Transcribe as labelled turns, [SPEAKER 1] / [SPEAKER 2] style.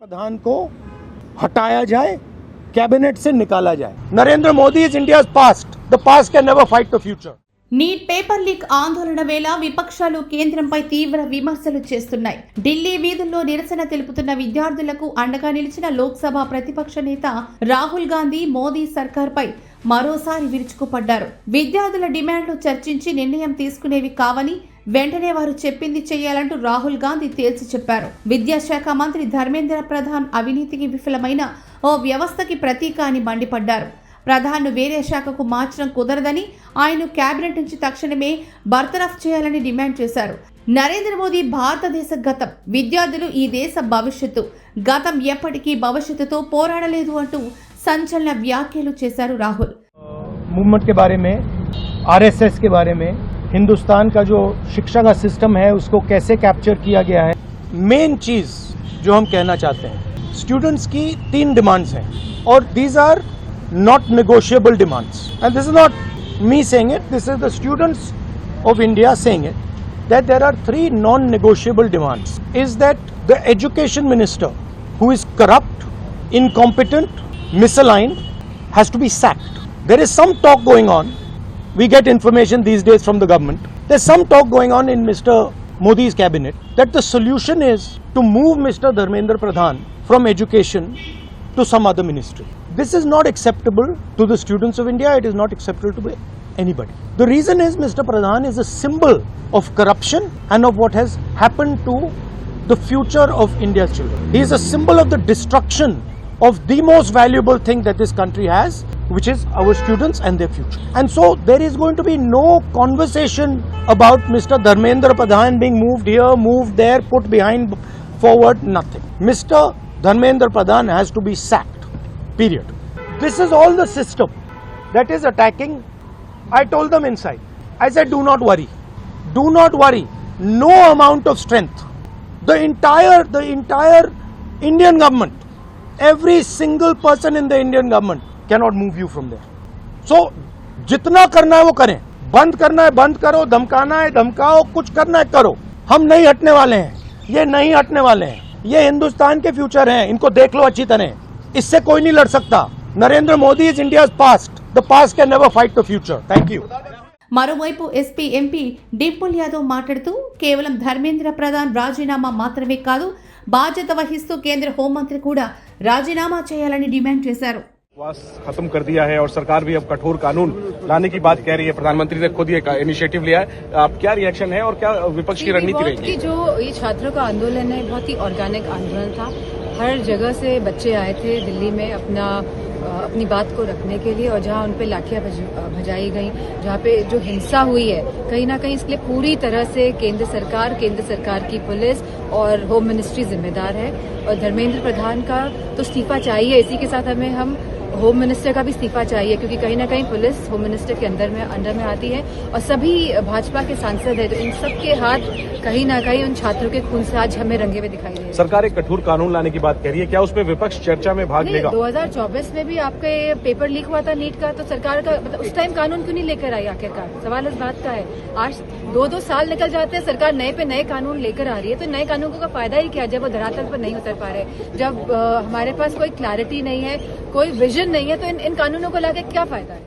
[SPEAKER 1] प्रधान को हटाया जाए, कैबिनेट से निकाला जाए। Narendra Modi is India's past, the past can never fight the future.
[SPEAKER 2] Neat paper leak ఆందోళన వేళ విపక్షాలు కేంద్రంపై తీవ్ర విమర్శలు చేస్తున్నాయి. ఢిల్లీ వీధుల్లో నిరసన తెలుపుతున్న విద్యార్థులకు అండగా నిలిచిన లోక్సభ ప్రతిపక్ష నేత రాహుల్ గాంధీ మోదీ సర్కార్పై మరోసారి విరుచుకుపడ్డారు. విద్యార్థుల డిమాండ్లు చర్చించి నిర్ణయం తీసుకునేవి కావని, వెంటనే వారు చెప్పింది చేయాలంటూ రాహుల్ గాంధీ తేల్చి చెప్పారు. విద్యాశాఖ మంత్రి ధర్మేంద్ర ప్రధాన్ అవినీతికి విఫలమైన ఓ వ్యవస్థకి ప్రతీక అని మండిపడ్డారు. ప్రధాన్ను వేరే శాఖకు మార్చడం కుదరదని, ఆయన కేబినెట్ నుంచి తక్షణమే బర్తరఫ్ చేయాలని డిమాండ్ చేశారు. నరేంద్ర మోదీ భారతదేశ గతం, విద్యార్థులు ఈ దేశ భవిష్యత్తు, గతం ఎప్పటికీ భవిష్యత్తుతో పోరాడలేదు అంటూ సంచలన వ్యాఖ్యలు చేశారు రాహుల్.
[SPEAKER 1] मूवमेंट के बारे में, आरएसएस के बारे में, हिंदुस्तान का जो शिक्षा का सिस्टम है उसको कैसे कैप्चर किया गया है। मेन चीज जो हम कहना चाहते हैं, स्टूडेंट्स की 3 डिमांड्स हैं और these are not negotiable demands, and this is not me saying it, this is the students of India saying it, that there are 3 non-negotiable demands. Is that the education minister, who is corrupt, incompetent, misaligned, has to be sacked. There is some talk going on, we get information these days from the government, there's some talk going on in Mr. Modi's cabinet that the solution is to move Mr. Dharmendra Pradhan from education to some other ministry. This is not acceptable to the students of India, it is not acceptable to anybody. The reason is Mr. Pradhan is a symbol of corruption and of what has happened to the future of India's children. He is a symbol of the destruction of the most valuable thing that this country has, which is our students and their future. And so there is going to be no conversation about Mr. Dharmendra Pradhan being moved here, moved there, put behind, forward, nothing. Mr. Dharmendra Pradhan has to be sacked. Period. This is all the system that is attacking. I told them inside, I said, do not worry. Do not worry. No amount of strength. The entire Indian government, every single person in the Indian government cannot move you from there. So, जितना करना है वो करें. बंद करना है बंद करो, धमकाना है धमकाओ, कुछ करना है करो. हम नहीं हटने वाले हैं. ये नहीं हटने वाले हैं. ये हिंदुस्तान के फ्यूचर हैं. इनको देख लो अच्छी तरह. इससे कोई नहीं लड़ सकता. Narendra Modi is India's past, the past can never fight the future. Thank you.
[SPEAKER 2] మరోవైపు ఎస్పీ ఎంపీ డింపుల్ యాదవ్ మాట్లాడుతూ కేవలం ధర్మేంద్ర ప్రధాన్ రాజీనామా మాత్రమే కాదు, బాధ్యత వహిస్తూ కేంద్ర హోంమంత్రి కూడా రాజీనామా చేయాలని డిమాండ్ చేశారు.
[SPEAKER 3] खत्म कर दिया है और सरकार भी अब कठोर कानून लाने की बात कह रही है. प्रधानमंत्री ने खुद ये इनिशिएटिव लिया है. आप क्या रिएक्शन है और क्या विपक्ष की रणनीति रहेगी?
[SPEAKER 4] जो ये छात्रों का आंदोलन है बहुत ही ऑर्गेनिक आंदोलन था. हर जगह से बच्चे आए थे दिल्ली में अपनी बात को रखने के लिए, और जहां उन पे लाठियां बजाई गई, जहां पे जो हिंसा हुई है, कहीं ना कहीं इसके लिए पूरी तरह से केंद्र सरकार की पुलिस और होम मिनिस्ट्री जिम्मेदार है. और धर्मेंद्र प्रधान का तो इस्तीफा चाहिए. इसी के साथ हम होम मिनिस्टर का भी इस्तीफा चाहिए, क्योंकि कहीं ना कहीं पुलिस होम मिनिस्टर के अंडर में आती है और सभी भाजपा के सांसद है, तो इन सब के हाथ कहीं ना कहीं उन छात्रों के खून से आज हमें रंगे हुए दिखाई दे रहे हैं.
[SPEAKER 3] सरकार एक कठोर कानून लाने की बात कह रही है, क्या उसमें विपक्ष चर्चा में भाग लेगा?
[SPEAKER 4] 2024 में भी आपका ये पेपर लीक हुआ था नीट का, तो सरकार का मतलब उस टाइम कानून क्यों नहीं लेकर आई? आखिरकार सवाल इस बात का है. आज 2-2 साल निकल जाते हैं, सरकार नए पे नए कानून लेकर आ रही है, तो नए कानूनों का फायदा ही क्या जब वो धरातल पर नहीं उतर पा रहे, जब हमारे पास कोई क्लैरिटी नहीं है, कोई विजन नहीं है, तो इन कानूनों को लाके क्या फायदा है?